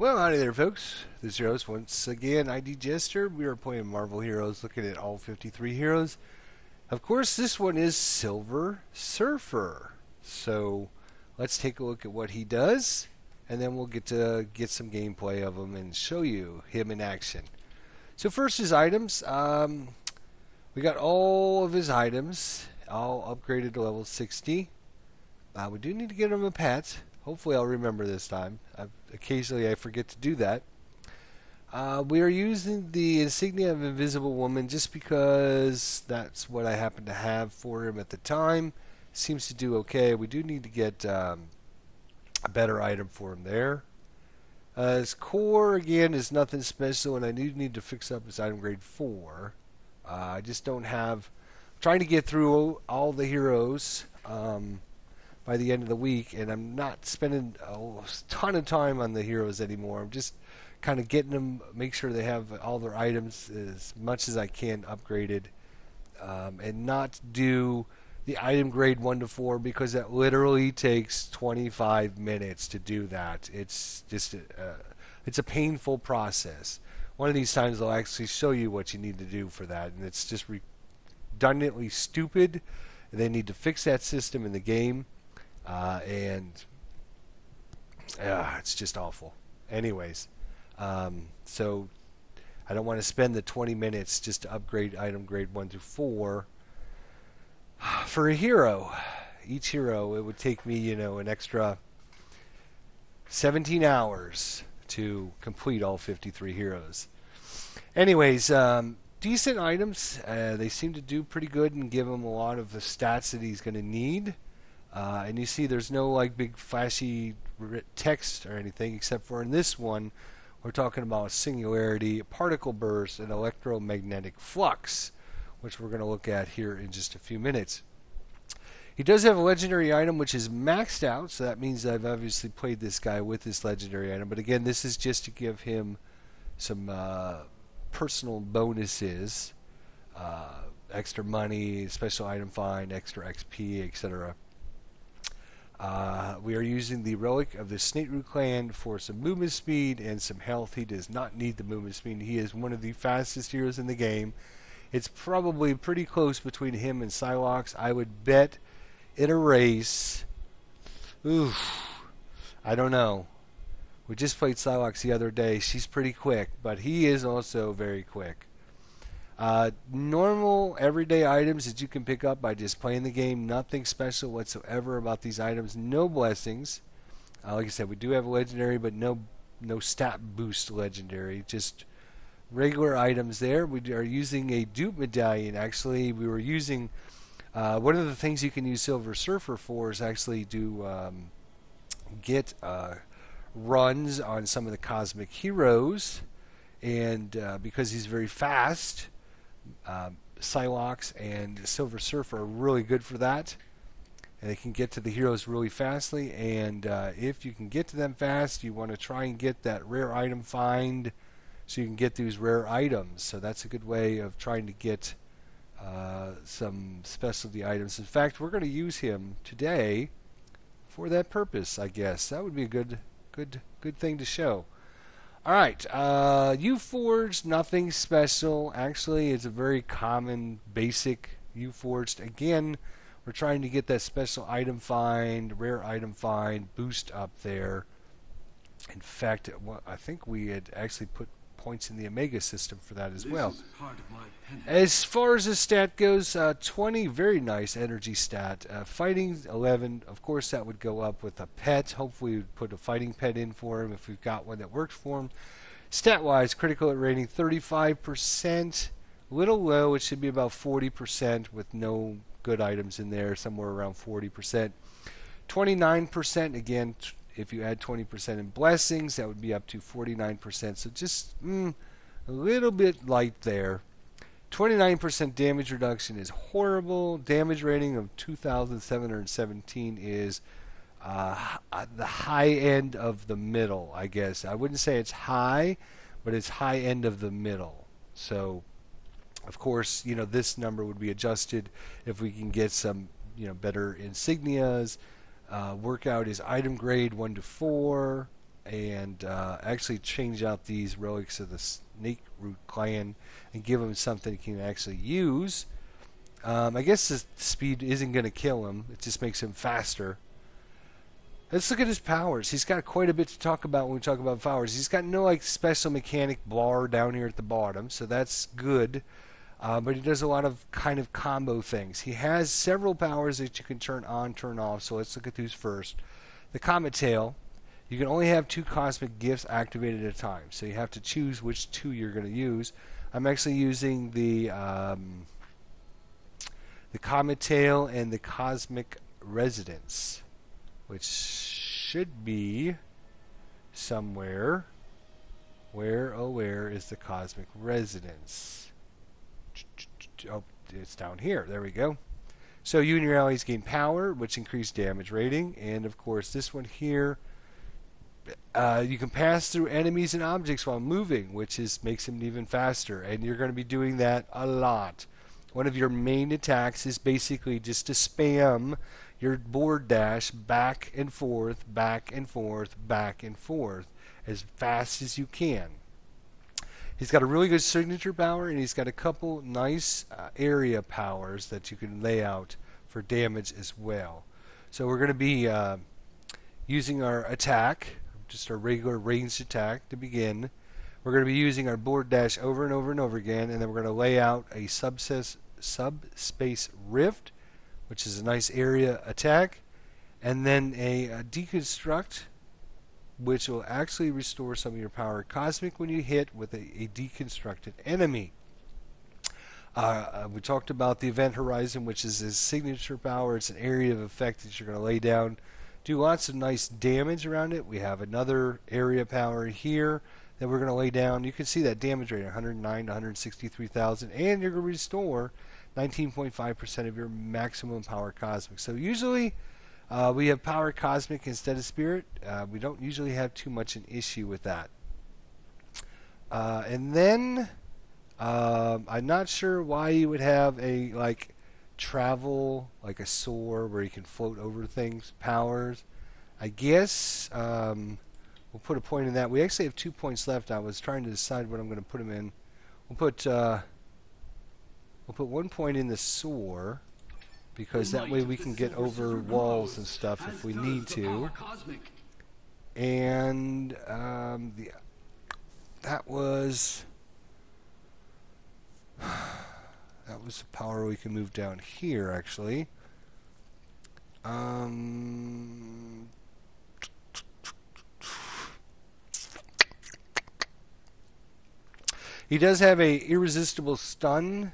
Well, howdy there, folks. This is your host once again, ID Jester. We are playing Marvel Heroes, looking at all 53 heroes. Of course, this one is Silver Surfer. So let's take a look at what he does, and then we'll get to get some gameplay of him and show you him in action. So first, his items. We got all of his items, all upgraded to level 60. We do need to get him a pet. Hopefully I'll remember this time. Occasionally I forget to do that. We are using the insignia of Invisible Woman just because that's what I happen to have for him at the time. Seems to do okay. We do need to get a better item for him there. His core, again, is nothing special, and I do need to fix up his item grade 4. I just don't have... I'm trying to get through all the heroes by the end of the week, and I'm not spending a ton of time on the heroes anymore. I'm just kind of getting them, make sure they have all their items as much as I can upgraded, and not do the item grade 1 to 4 because that literally takes 25 minutes to do that. It's just it's a painful process. One of these times I'll actually show you what you need to do for that, and it's just redundantly stupid. They need to fix that system in the game. It's just awful. Anyways, so I don't want to spend the 20 minutes just to upgrade item grade 1 through 4 for a hero. Each hero, it would take me, an extra 17 hours to complete all 53 heroes. Anyways, decent items. They seem to do pretty good and give him a lot of the stats that he's going to need. And you see there's no like big flashy text or anything, except for in this one we're talking about singularity, particle burst, and electromagnetic flux, which we're going to look at here in just a few minutes. He does have a legendary item which is maxed out, so that means I've obviously played this guy with this legendary item, but again, this is just to give him some personal bonuses, extra money, special item find, extra XP, etc. We are using the relic of the Snakeroot clan for some movement speed and some health. He does not need the movement speed. He is one of the fastest heroes in the game. It's probably pretty close between him and Psylocke. I would bet in a race. I don't know. We just played Psylocke the other day. She's pretty quick, but he is also very quick. Normal everyday items that you can pick up by just playing the game. Nothing special whatsoever about these items. No blessings. Like I said, we do have a legendary, but no stat boost legendary. Just regular items there. We are using a dupe medallion. Actually, we were using one of the things you can use Silver Surfer for is actually to get runs on some of the cosmic heroes, and because he's very fast, Psylocke and Silver Surfer are really good for that, and they can get to the heroes really fastly. And if you can get to them fast, you want to try and get that rare item find so you can get these rare items. So that's a good way of trying to get some specialty items. In fact, we're going to use him today for that purpose, I guess. That would be a good thing to show. Alright, U-Forged, nothing special. Actually, it's a very common, basic U-Forged. Again, we're trying to get that special item find, rare item find, boost up there. In fact, I think we had actually put points in the Omega system for that as well. As far as the stat goes, 20, very nice energy stat. Fighting 11, of course that would go up with a pet. Hopefully we'd put a fighting pet in for him if we've got one that works for him. Stat wise, critical hit rating 35%, a little low. It should be about 40% with no good items in there, somewhere around 40%. 29%, again, if you add 20% in blessings, that would be up to 49%. So just a little bit light there. 29% damage reduction is horrible. Damage rating of 2,717 is the high end of the middle, I guess. I wouldn't say it's high, but it's high end of the middle. So, of course, this number would be adjusted if we can get some, better insignias. Workout is item grade 1 to 4. and actually change out these relics of the Snake Root clan and give him something he can actually use. I guess the speed isn't going to kill him. It just makes him faster. Let's look at his powers. He's got quite a bit to talk about when we talk about powers. He's got no like special mechanic blar down here at the bottom, so that's good. But he does a lot of kind of combo things. He has several powers that you can turn on, turn off, so let's look at these first. The Comet Tail. You can only have 2 cosmic gifts activated at a time, so you have to choose which 2 you're going to use. I'm actually using the Comet Tail and the Cosmic Residence, which should be somewhere. Where, oh where is the Cosmic Residence? Oh, it's down here. There we go. So you and your allies gain power, which increase damage rating, and of course this one here, you can pass through enemies and objects while moving, which makes him even faster, and you're going to be doing that a lot. One of your main attacks is basically just to spam your board dash back and forth, back and forth, back and forth as fast as you can. He's got a really good signature power, and he's got a couple nice area powers that you can lay out for damage as well. So we're going to be using our attack, just our regular ranged attack to begin. We're going to be using our board dash over and over and over again, and then we're going to lay out a subspace rift, which is a nice area attack, and then a deconstruct, which will actually restore some of your power cosmic when you hit with a deconstructed enemy. We talked about the Event Horizon, which is his signature power. It's an area of effect that you're going to lay down. Do lots of nice damage around it. We have another area power here that we're going to lay down. You can see that damage rate, 109 to 163,000, and you're going to restore 19.5% of your maximum power cosmic. So usually we have power cosmic instead of spirit. We don't usually have too much an issue with that. And then I'm not sure why you would have a travel, like a soar where you can float over things, powers. I guess we'll put a point in that. We actually have 2 points left. I was trying to decide what I'm going to put them in. We'll put 1 point in the soar, because that way we can get over walls and stuff if we need to. And that was the power we can move down here, actually. He does have a irresistible stun.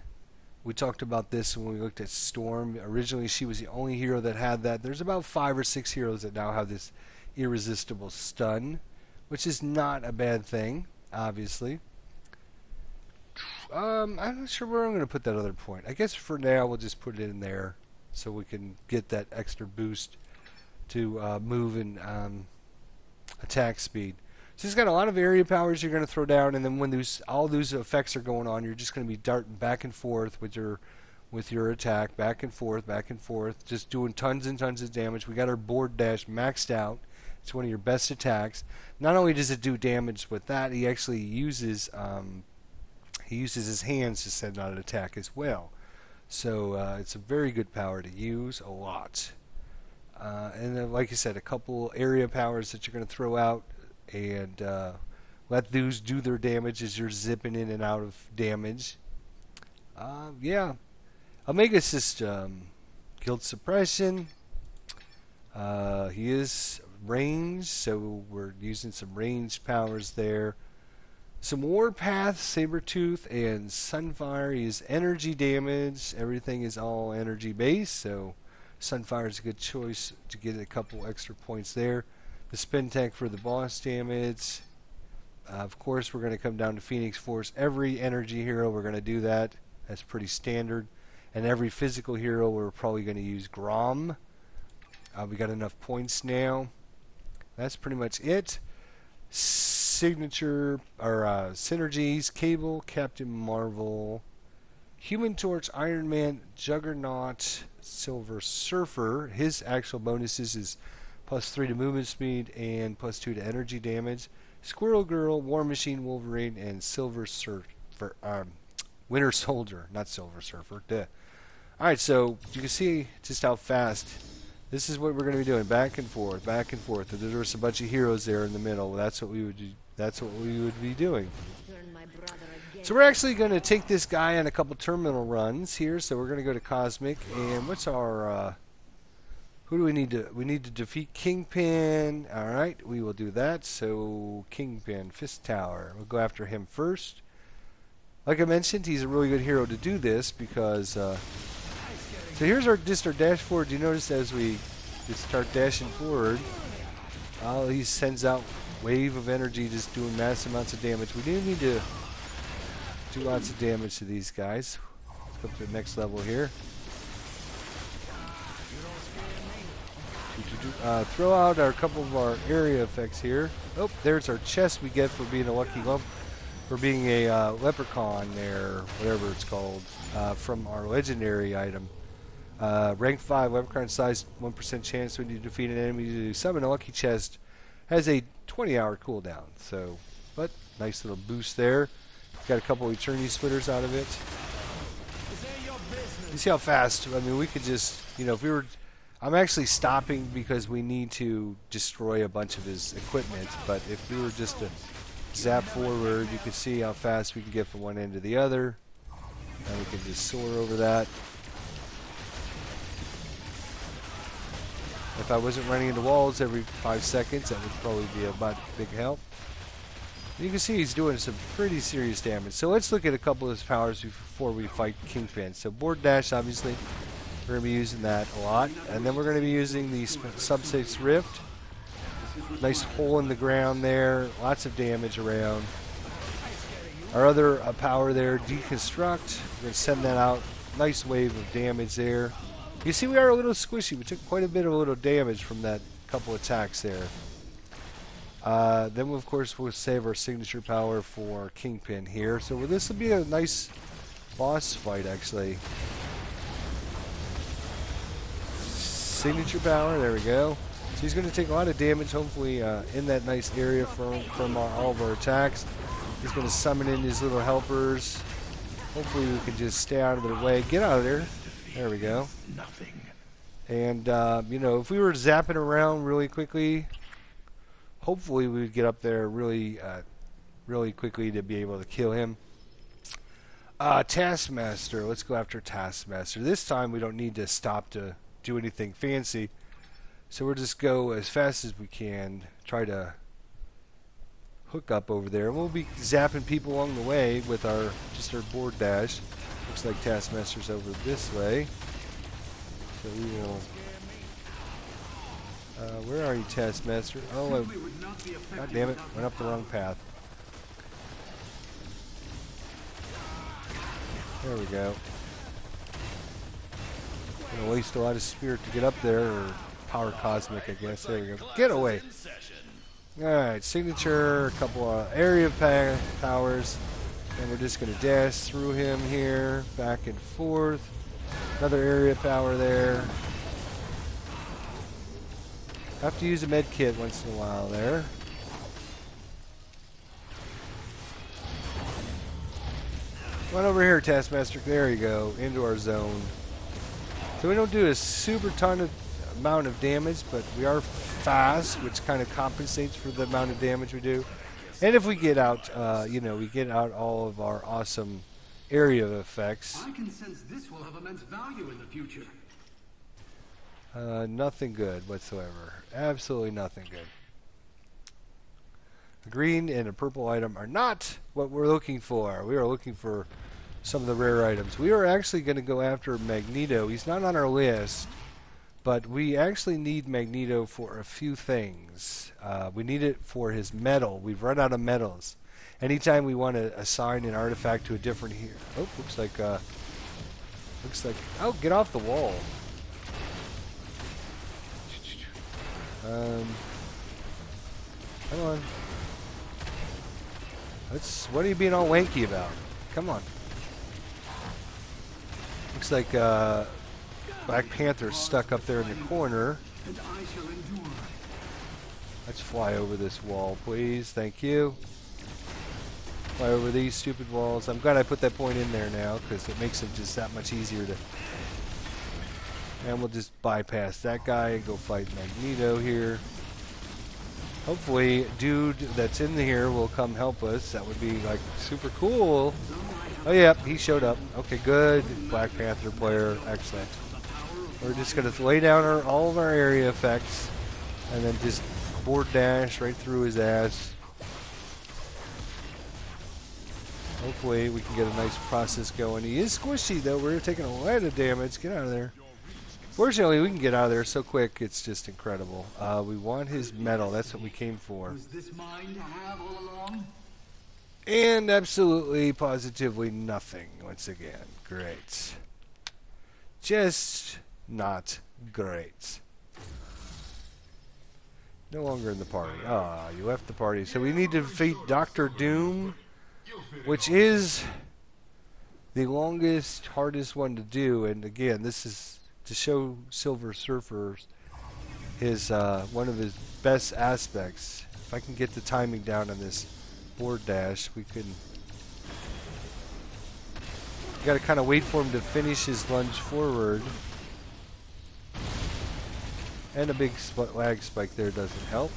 We talked about this when we looked at Storm. Originally, she was the only hero that had that. There's about 5 or 6 heroes that now have this irresistible stun, which is not a bad thing, obviously. I'm not sure where I'm going to put that other point. I guess for now we'll just put it in there so we can get that extra boost to move and attack speed. So he's got a lot of area powers you're going to throw down, and then when all those effects are going on, you're just going to be darting back and forth with your attack, back and forth, just doing tons and tons of damage. We got our board dash maxed out. It's one of your best attacks. Not only does it do damage with that, he actually uses his hands to send out an attack as well. So it's a very good power to use a lot. And then, like I said, a couple area powers that you're going to throw out, and let those do their damage as you're zipping in and out of damage. Yeah. Omega System. Guild Suppression. He is ranged, so we're using some ranged powers there. Some Warpath, Sabretooth, and Sunfire. He is energy damage. Everything is all energy based, so Sunfire is a good choice to get a couple extra points there. The Spin Tank for the boss damage. Of course, we're going to come down to Phoenix Force. Every energy hero, we're going to do that. That's pretty standard. And every physical hero, we're probably going to use Grom. We got enough points now. That's pretty much it. Signature, or synergies, Cable, Captain Marvel, Human Torch, Iron Man, Juggernaut, Silver Surfer. His actual bonuses is +3 to movement speed, and +2 to energy damage. Squirrel Girl, War Machine Wolverine, and Silver Surfer, Winter Soldier, not Silver Surfer. Duh. Alright, so you can see just how fast. This is what we're going to be doing, back and forth, back and forth. And there's a bunch of heroes there in the middle. That's what we would do. That's what we would be doing. So we're actually going to take this guy on a couple terminal runs here. So we're going to go to Cosmic, and what's our who do we need to? We need to defeat Kingpin. All right, we will do that. So Kingpin, Fist Tower. We'll go after him first. Like I mentioned, he's a really good hero to do this because. So here's our dash forward. You notice as we just start dashing forward, he sends out wave of energy, just doing massive amounts of damage. We do need to do lots of damage to these guys. Let's go up to the next level here. Throw out a couple of our area effects here. Oh, there's our chest we get for being a lucky lump, for being a leprechaun there, whatever it's called, from our legendary item. Rank 5, leprechaun size, 1% chance when you defeat an enemy to summon a lucky chest. Has a 20-hour cooldown. So, but nice little boost there. Got a couple eternity splitters out of it. You see how fast? I mean, we could just, if we were. I'm actually stopping because we need to destroy a bunch of his equipment, but if we were just to zap forward, you can see how fast we can get from one end to the other. And we can just soar over that. If I wasn't running into walls every 5 seconds, that would probably be a big help. You can see he's doing some pretty serious damage. So let's look at a couple of his powers before we fight Kingpin. So board dash, obviously. We're going to be using that a lot. And then we're going to be using the Sub-6 Rift. Nice hole in the ground there. Lots of damage around. Our other power there, Deconstruct. We're going to send that out. Nice wave of damage there. You see we are a little squishy. We took quite a bit of little damage from that couple attacks there. Then, of course, we'll save our signature power for Kingpin here. So this will be a nice boss fight, actually. Signature power, there we go. So he's going to take a lot of damage, hopefully, in that nice area from all of our attacks. He's going to summon in his little helpers. Hopefully we can just stay out of their way. Get out of there. There we go. And, if we were zapping around really quickly, hopefully we would get up there really quickly to be able to kill him. Taskmaster. Let's go after Taskmaster. This time we don't need to stop to do anything fancy. So we'll just go as fast as we can, try to hook up over there. We'll be zapping people along the way with our board dash. Looks like Taskmaster's over this way. So we will... where are you, Taskmaster? Oh, God damn it. Went up the wrong path. There we go. Gonna waste a lot of spirit to get up there, or power cosmic, I guess. There we go. Get away! Alright, signature, a couple of area powers. And we're just going to dash through him here, back and forth. Another area power there. Have to use a med kit once in a while there. Come on over here, Taskmaster. There you go, into our zone. So we don't do a super amount of damage, but we are fast, which kind of compensates for the amount of damage we do. And if we get out, we get out all of our awesome area effects. I can sense this will have immense value in the future. Nothing good whatsoever. Absolutely nothing good. A green and a purple item are not what we're looking for. We are looking for some of the rare items. We are actually going to go after Magneto. He's not on our list, but we actually need Magneto for a few things. We need it for his medal. We've run out of medals. Anytime we want to assign an artifact to a different hero. Oh, looks like, oh, get off the wall. Come on. What are you being all wanky about? Come on. Looks like Black Panther's stuck up there in the corner. Let's fly over this wall, please. Thank you. Fly over these stupid walls. I'm glad I put that point in there now, because it makes it just that much easier to... And we'll just bypass that guy and go fight Magneto here. Hopefully, dude that's in here will come help us. That would be, like, super cool. Oh, yeah, he showed up. Okay, good. Black Panther player. Excellent. We're just going to lay down all of our area effects and then just board dash right through his ass. Hopefully, we can get a nice process going. He is squishy, though. We're taking a lot of damage. Get out of there. Fortunately, we can get out of there so quick, it's just incredible. We want his medal. That's what we came for. Was this mine to have all along? And absolutely, positively nothing once again. Great. Just not great. No longer in the party. Ah, you left the party. So we need to defeat Dr. Doom, which is the longest, hardest one to do. And again, this is to show Silver Surfer his one of his best aspects. If I can get the timing down on this board dash, we can. Got to kind of wait for him to finish his lunge forward, and a big lag spike there doesn't help.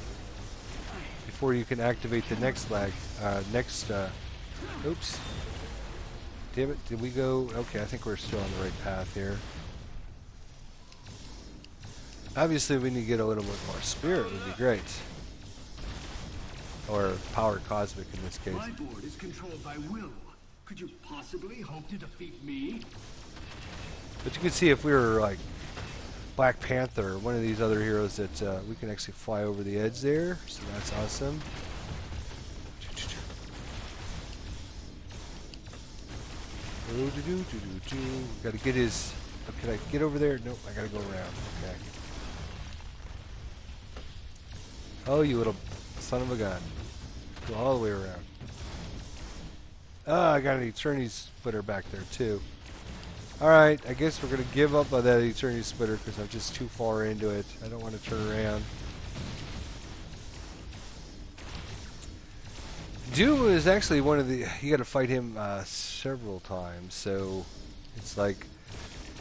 Before you can activate the next lag, oops. Damn it! Did we go? Okay, I think we're still on the right path here. Obviously, we need to get a little bit more spirit. Would be great, or power cosmic in this case. My board is controlled by will. Could you possibly hope to defeat me? But you can see if we were like Black Panther, or one of these other heroes, that we can actually fly over the edge there. So that's awesome. Got to get his. Oh, can I get over there? Nope, I got to go around. Okay. Oh, you little son of a gun. Go all the way around. Ah, I got an Eternity Splitter back there, too. Alright, I guess we're going to give up on that Eternity Splitter because I'm just too far into it. I don't want to turn around. Doom is actually one of the... You got to fight him several times, so it's like...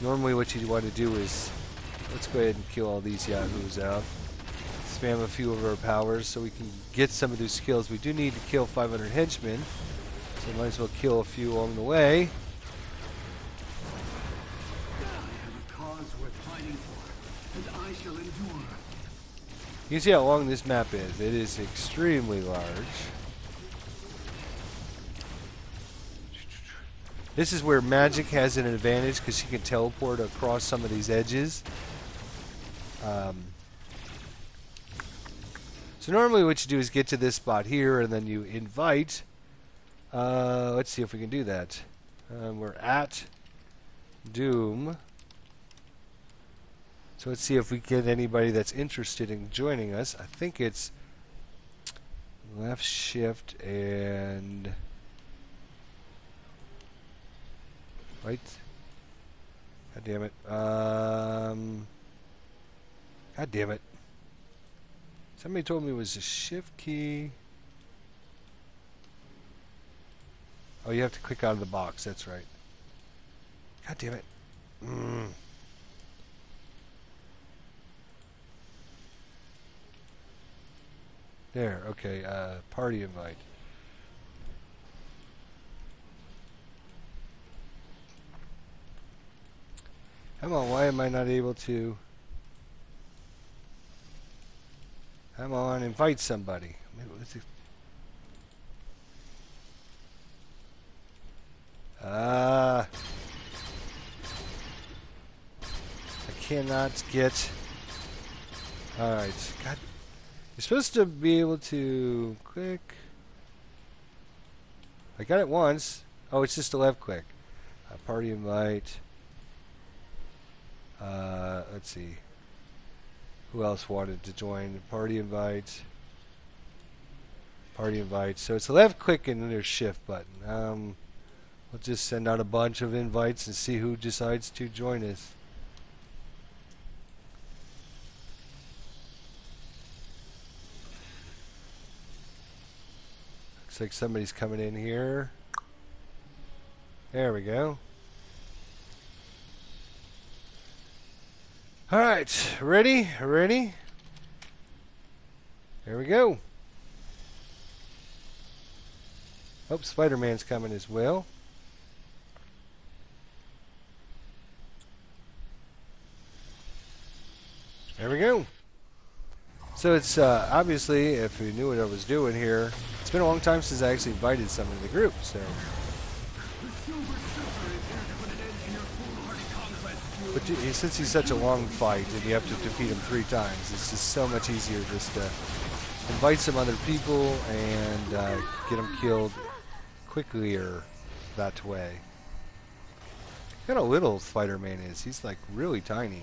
Normally what you want to do is... Let's go ahead and kill all these yahoos out. Spam a few of our powers so we can get some of these skills. We do need to kill 500 henchmen, so might as well kill a few along the way. I have a cause worth fighting for, and I shall endure. You can see how long this map is. It is extremely large. This is where Magic has an advantage because she can teleport across some of these edges. So normally what you do is get to this spot here and then you invite. Let's see if we can do that. We're at Doom. So let's see if we get anybody that's interested in joining us. I think it's left shift and right. God damn it. God damn it. Somebody told me it was a shift key. Oh, you have to click out of the box. That's right. God damn it. There. Okay. Party invite. Come on. Why am I not able to... Come on, invite somebody. I cannot get... Alright. God. You're supposed to be able to click... I got it once. Oh, it's just a left click. Party invite. Let's see. Who else wanted to join? Party invite. Party invite. So it's a left click and then there's shift button. We'll just send out a bunch of invites and see who decides to join us. Looks like somebody's coming in here. There we go. Alright, ready? Ready? There we go. Hope Spider-Man's coming as well. There we go. So it's obviously, if you knew what I was doing here, it's been a long time since I actually invited someone to the group, so. But since he's such a long fight and you have to defeat him 3 times, it's just so much easier just to invite some other people and get them killed quicklier that way. Look how little Spider-Man is. He's like really tiny.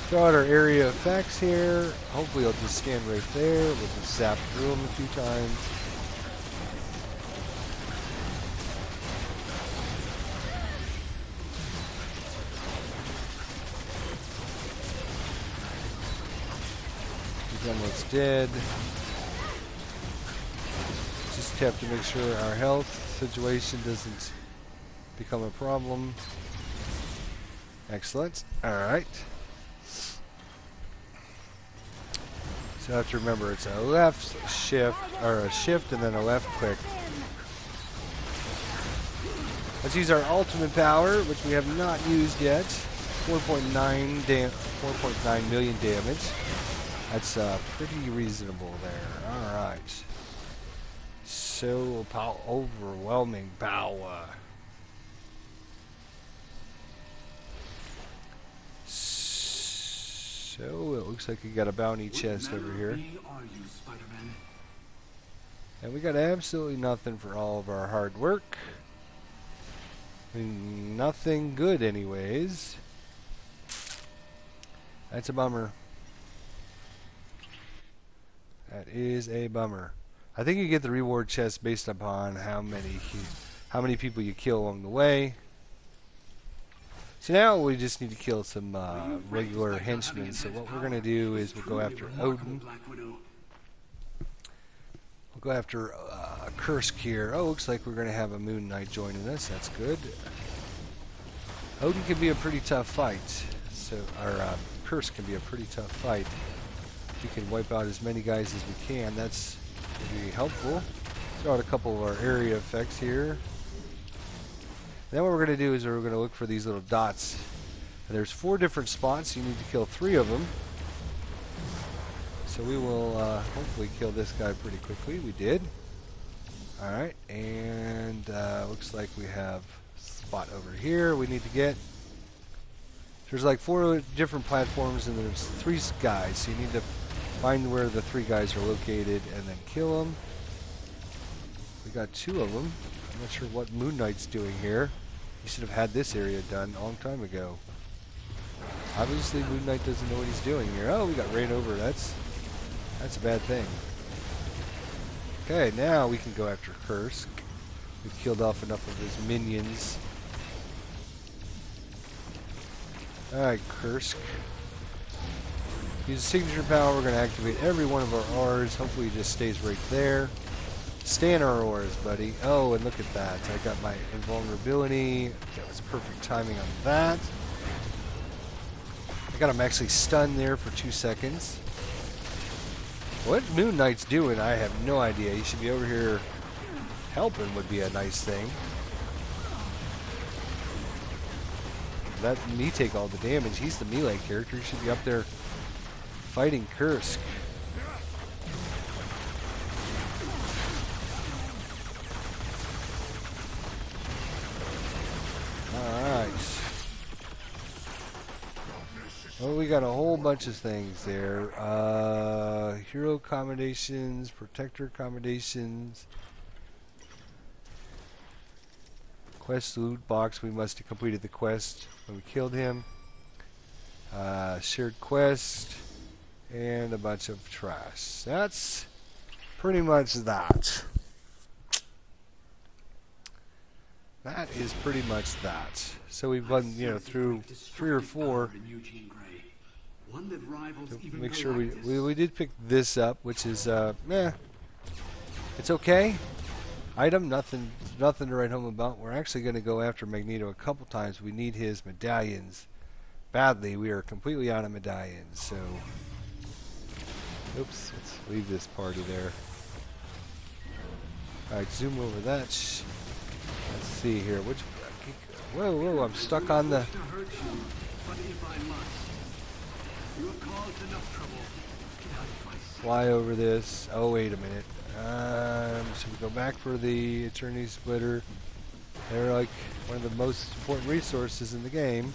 Throw out our area effects here. Hopefully I'll just stand right there. We'll just zap through them a few times. Done what's dead. Just have to make sure our health situation doesn't become a problem. Excellent. Alright. So I have to remember it's a left shift, or a shift and then a left click. Let's use our ultimate power, which we have not used yet. 4.9 million damage. That's pretty reasonable there. Alright. So overwhelming power. So it looks like we got a bounty chest over here. And we got absolutely nothing for all of our hard work. I mean, nothing good anyways. That's a bummer. That is a bummer. I think you get the reward chest based upon how many people you kill along the way. So now we just need to kill some regular henchmen. So what we're going to do is we'll go after Odin. We'll go after Kursk here. Oh, looks like we're going to have a Moon Knight joining us. That's good. Odin can be a pretty tough fight. So our Kursk can be a pretty tough fight. We can wipe out as many guys as we can. That's really helpful. Throw out a couple of our area effects here. Then what we're going to do is we're going to look for these little dots. And there's 4 different spots. You need to kill 3 of them. So we will hopefully kill this guy pretty quickly. We did. Alright, and looks like we have a spot over here we need to get. There's like 4 different platforms and there's 3 guys. So you need to find where the 3 guys are located and then kill them. We got 2 of them. I'm not sure what Moon Knight's doing here. He should have had this area done a long time ago. Obviously Moon Knight doesn't know what he's doing here. Oh, we got ran over. That's a bad thing. Okay, now we can go after Kursk. We've killed off enough of his minions. Alright, Kursk. Use signature power. We're going to activate every one of our R's. Hopefully it just stays right there. Stay in our R's, buddy. Oh, and look at that. I got my invulnerability. That was perfect timing on that. I got him actually stunned there for 2 seconds. What Moon Knight's doing, I have no idea. He should be over here helping would be a nice thing. Let me take all the damage. He's the melee character. He should be up there fighting Kursk. Alright. Well, we got a whole bunch of things there. Hero accommodations, protector accommodations. Quest loot box. We must have completed the quest when we killed him. Shared quest. And a bunch of trash. That's pretty much that. That is pretty much that. So we've gone, through 3 or 4. One that rivals even Make sure we Galactus. did pick this up, which is meh. It's okay. Item, nothing to write home about. We're actually going to go after Magneto a couple times. We need his medallions badly. We are completely out of medallions, so oops, let's leave this party there. Alright, zoom over that. Let's see here. Which whoa, I'm stuck on the To hurt you, but if I must, you have caused enough trouble. Get out of my sight. fly over this. Oh, wait a minute. Should we go back for the Eternity Splitter? They're like one of the most important resources in the game.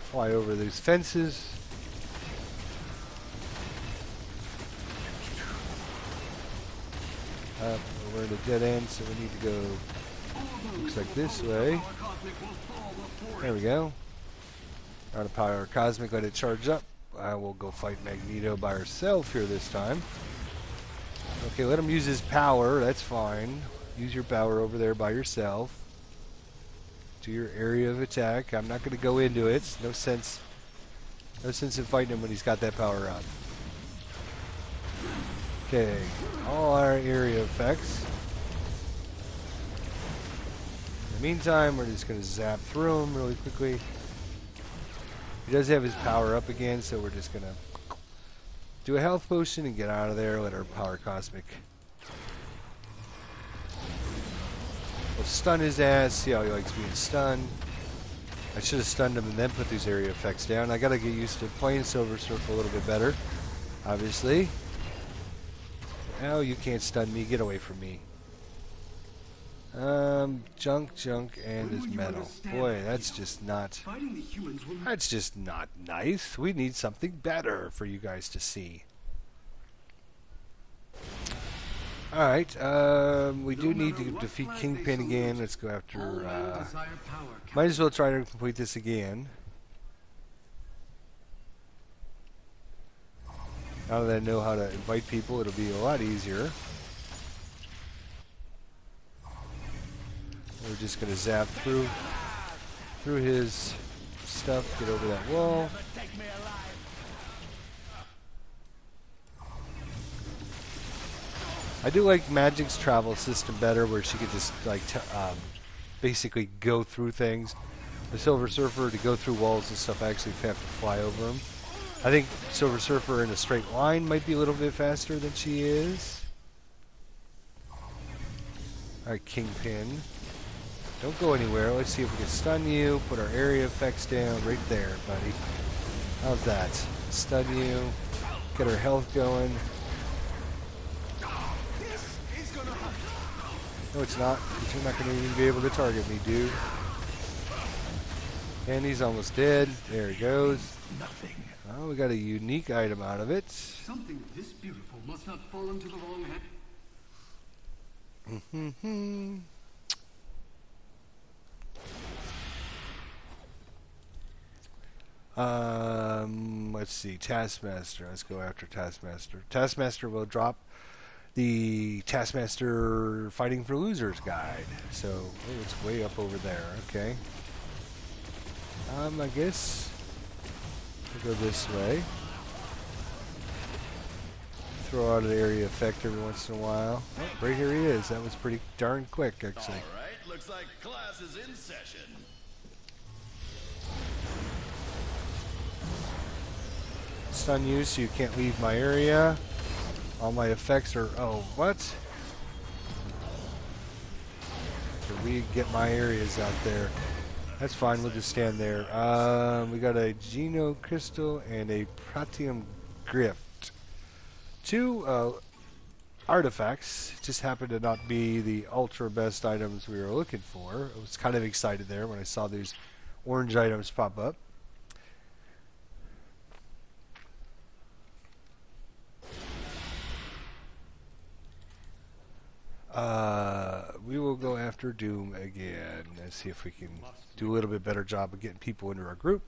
Fly over these fences. We're in a dead end, so we need to go, looks like this way. There we go. Out of Power Cosmic, let it charge up. I will go fight Magneto by herself here this time. Okay, let him use his power, that's fine. Use your power over there by yourself. To your area of attack. I'm not going to go into it. No sense in fighting him when he's got that power up. Okay, all our area effects. In the meantime, we're just going to zap through him really quickly. He does have his power up again, so we're just going to do a health potion and get out of there. Let our Power Cosmic. We'll stun his ass, see how he likes being stunned. I should have stunned him and then put these area effects down. I gotta get used to playing Silver Surfer a little bit better, obviously. Oh, you can't stun me, get away from me. Junk, and his metal. Boy, that's just not... Fighting the humans will That's just not nice. We need something better for you guys to see. Alright, we do need to defeat Kingpin again. Let's go after, might as well try to complete this again. Now that I know how to invite people, it'll be a lot easier. We're just gonna zap through his stuff, get over that wall. I do like Magic's travel system better, where she could just like basically go through things. The Silver Surfer, to go through walls and stuff, I actually have to fly over them. I think Silver Surfer in a straight line might be a little bit faster than she is. Alright, Kingpin. Don't go anywhere. Let's see if we can stun you. Put our area effects down right there, buddy. How's that? Stun you. Get our health going. No, it's not, because you're not going to even be able to target me, dude. And he's almost dead. There he goes. nothing. Well, we got a unique item out of it. Something this beautiful must not fall into the wrong hand. Let's see, Taskmaster. Let's go after Taskmaster. Taskmaster will drop the Taskmaster Fighting for Losers guide. So, oh, it's way up over there. Okay. I guess we'll go this way. Throw out an area effect every once in a while. Oh, right here he is. That was pretty darn quick, actually. All right, looks like class is in session. Stun you so you can't leave my area. All my effects are... Oh, what? To re-get my areas out there. That's fine, we'll just stand there. We got a Geno Crystal and a Pratium Grift. Two artifacts. Just happened to not be the ultra best items we were looking for. I was kind of excited there when I saw these orange items pop up. We will go after Doom again and see if we can do a little bit better job of getting people into our group.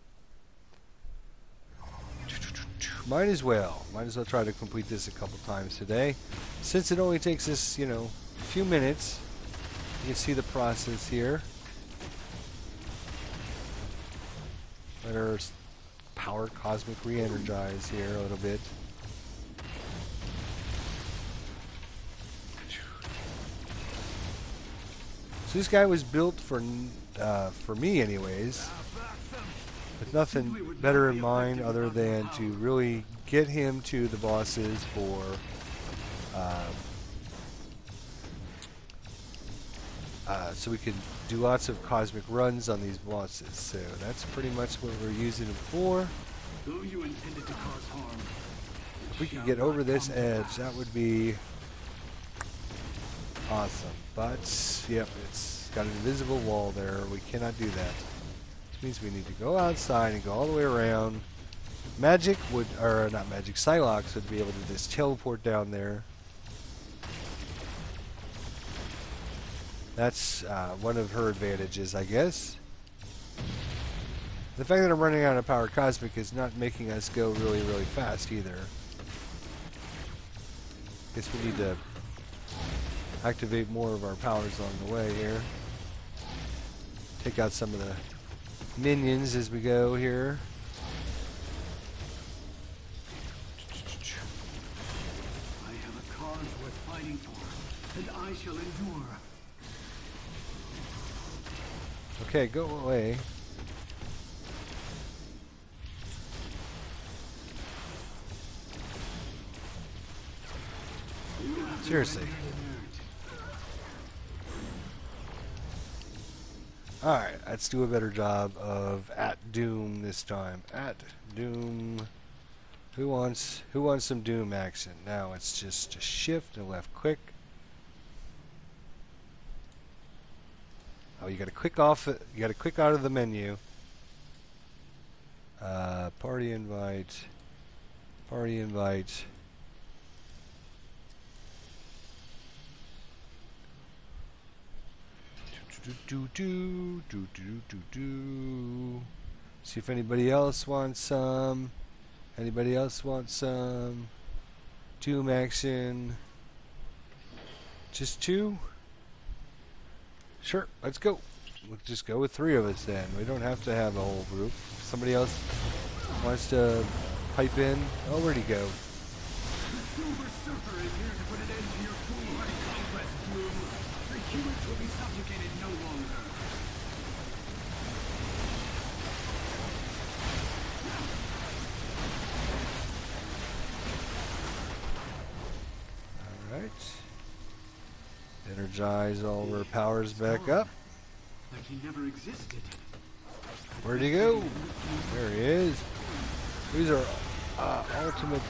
Might as well try to complete this a couple times today. Since it only takes us, you know, a few minutes, you can see the process here. Let our power cosmic re-energize here a little bit. So this guy was built for me anyways, with nothing better in mind other than to really get him to the bosses for so we can do lots of cosmic runs on these bosses. So that's pretty much what we're using him for. Though you intended to cause harm, If we could get over this edge, that would be awesome. But, yep, it's got an invisible wall there. We cannot do that. Which means we need to go outside and go all the way around. Magic would, or not Magic, Psylocke would be able to just teleport down there. That's one of her advantages, I guess. The fact that I'm running out of power cosmic is not making us go really, really fast either. Guess we need to activate more of our powers along the way here. Take out some of the minions as we go here. I have a cause worth fighting for, and I shall endure. Okay, go away. Seriously. Alright, let's do a better job of at Doom this time. At Doom. Who wants some Doom action? Now it's just a shift and left click. Oh, you gotta click off it. You gotta click out of the menu. Party invite. Party invite. See if anybody else wants some. Anybody else wants some Doom action? Just two? Sure, let's go. We'll just go with 3 of us then. We don't have to have a whole group. If somebody else wants to pipe in. Oh, where'd he go? The Silver Surfer is here to put an end to your foolhardy conquest, Doom. The humans will be subjugated no longer. Alright. Energize all of our powers back up. Like he never existed. Where'd he go? There he is. These are ultimate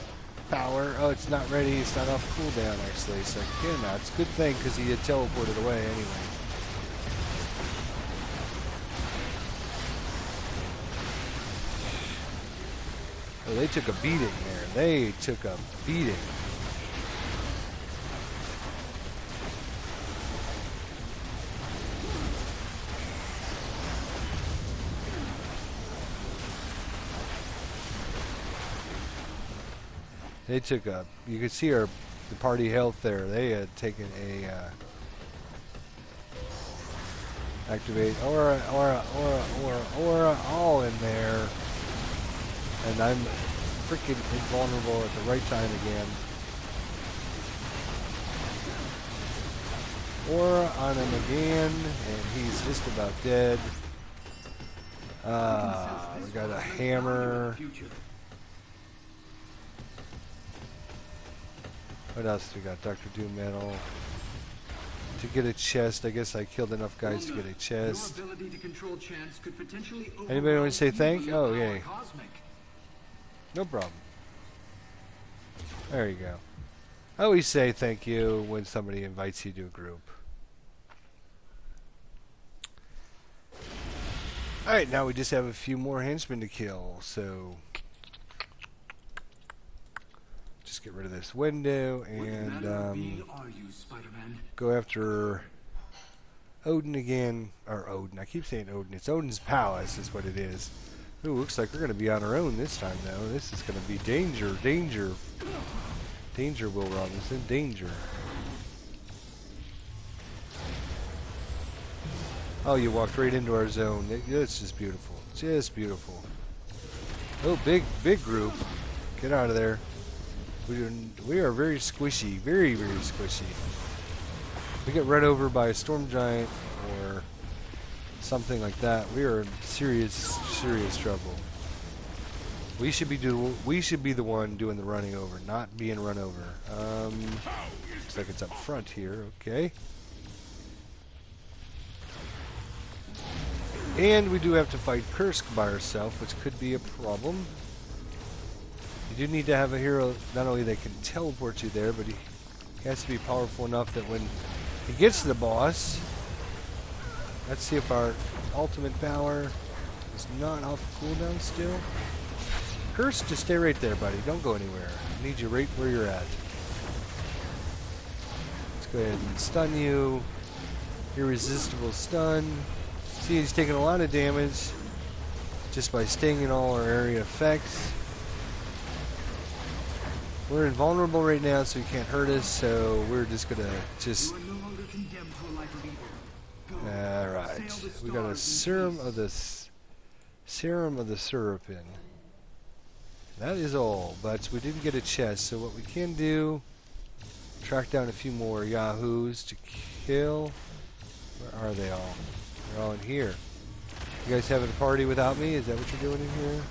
power. Oh, it's not ready. It's not off cooldown, actually. So, yeah, it's a good thing because he had teleported away anyway. Oh, they took a beating there. They took a beating. They took a, you could see the party health there. They had taken a, activate aura, all in there. And I'm freaking invulnerable at the right time again. Aura on him again, and he's just about dead. We got a hammer. What else we got? Dr. Doom Metal. To get a chest, I guess I killed enough guys to get a chest. Anybody want to say thank? Oh, yay. No problem. There you go. I always say thank you when somebody invites you to a group. Alright, now we just have a few more henchmen to kill, so just get rid of this window and go after Odin again. Or Odin, I keep saying Odin. It's Odin's Palace is what it is. Ooh, looks like we're going to be on our own this time, though. This is going to be danger, danger. Danger, Will Robinson, danger. Oh, you walked right into our zone. It's just beautiful. Just beautiful. Oh, big group. Get out of there. We are very squishy. Very, very squishy. We get run over by a storm giant or something like that, we are in serious trouble. We should be the one doing the running over, not being run over. Looks like it's up front here. Okay. And we do have to fight Kursk by ourselves, which could be a problem. You do need to have a hero not only that can teleport you there, but he has to be powerful enough that when he gets to the boss. Let's see if our ultimate power is not off cooldown still. Kursk, just stay right there, buddy. Don't go anywhere. I need you right where you're at. Let's go ahead and stun you. Irresistible stun. See, he's taking a lot of damage just by staying in all our area effects. We're invulnerable right now, so he can't hurt us, so we're just gonna just... Alright, we got a Serum of the Syrupin. That is all, but we didn't get a chest, so what we can do, track down a few more yahoos to kill. Where are they all? They're all in here. You guys having a party without me? Is that what you're doing in here?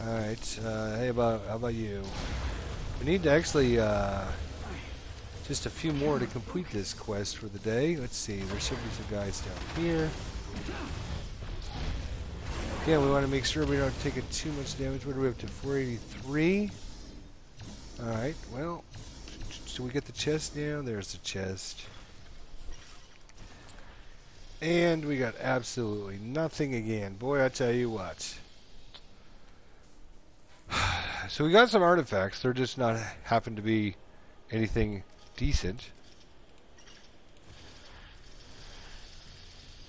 Alright, hey, how about you? We need to actually, just a few more to complete this quest for the day. Let's see, there should be some guys down here. Again, we want to make sure we don't take it too much damage. What are we up to? 483? Alright, well, should we get the chest now? There's the chest. And we got absolutely nothing again. Boy, I tell you what. So we got some artifacts. They're just not happen to be anything decent.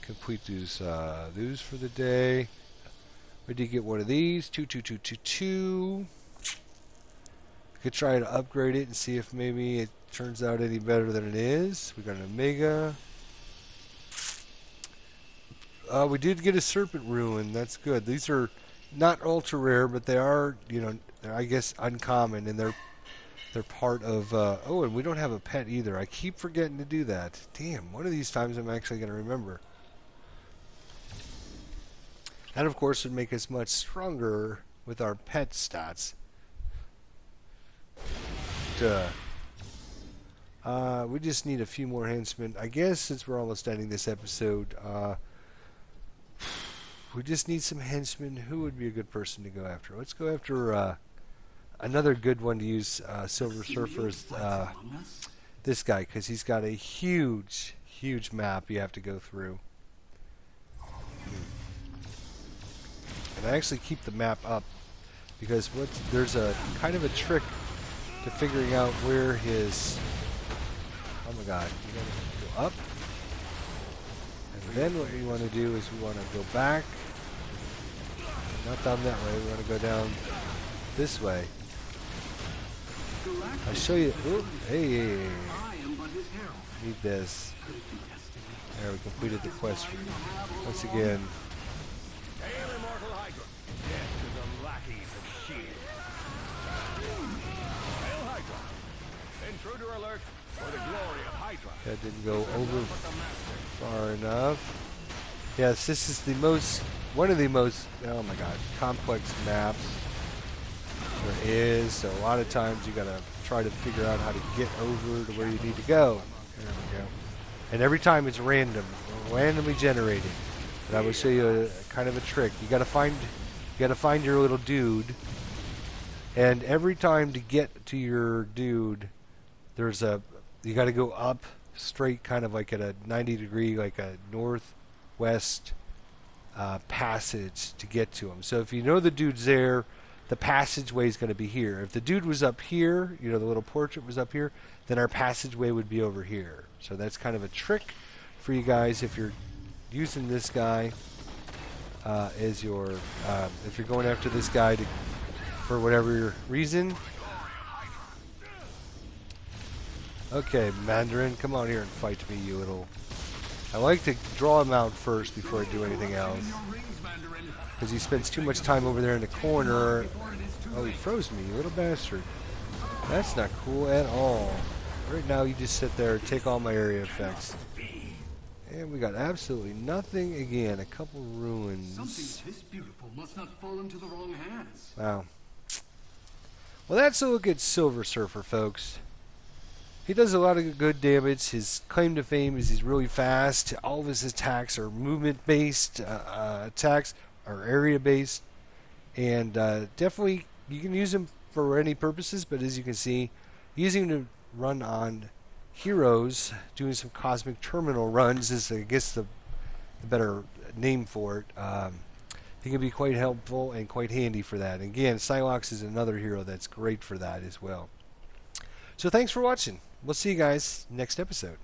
Complete these for the day. We did get one of these. 22222. Could try to upgrade it and see if maybe it turns out any better than it is. We got an Omega. We did get a Serpent Ruin. That's good. These are not ultra rare, but they are, you know, I guess uncommon, and they're part of. Oh, and we don't have a pet either. I keep forgetting to do that. Damn, one of these times I'm actually going to remember. That, of course, would make us much stronger with our pet stats. We just need a few more henchmen. I guess since we're almost ending this episode, we just need some henchmen. Who would be a good person to go after? Let's go after another good one to use. Silver Surfer is this guy, because he's got a huge map you have to go through. And I actually keep the map up because there's a kind of a trick to figuring out where his... Oh my god, you gotta go up. And then what we want to do is we want to go back. Not down that way, we want to go down this way. I'll show you. Ooh, hey. Need this. There, we completed the quest once again. Hail Immortal Hydra! Death to the lackeys of S.H.I.E.L.D. Hail Hydra! Intruder alert for the glory of Hydra! That didn't go over far enough. Yes, this is one of the most, oh my god, complex maps there is. So a lot of times you gotta try to figure out how to get over to where you need to go. There we go. And every time it's randomly generated. But I will show you a kind of a trick. You gotta find your little dude, and every time to get to your dude, you gotta go up straight, kind of like at a 90 degree, like a northwest passage to get to him. So if you know the dude's there, the passageway is going to be here. If the dude was up here, you know, the little portrait was up here, then our passageway would be over here. So that's kind of a trick for you guys if you're using this guy as your, if you're going after this guy for whatever reason. Okay, Mandarin, come on here and fight me, you little... I like to draw him out first before I do anything else. because he spends too much time over there in the corner. Before it is too Oh, he late. froze me, you little bastard. That's not cool at all. Right now, you just sit there and take all my area effects. And we got absolutely nothing again. A couple ruins. Something this beautiful must not fall into the wrong hands. Wow. Well, that's a look at Silver Surfer, folks. He does a lot of good damage. His claim to fame is he's really fast. All of his attacks are movement-based attacks, or area-based. And definitely, you can use him for any purposes, but as you can see, using him to run on heroes, doing some cosmic terminal runs is, I guess, the better name for it. He can be quite helpful and quite handy for that. And again, Psylocke is another hero that's great for that as well. So thanks for watching. We'll see you guys next episode.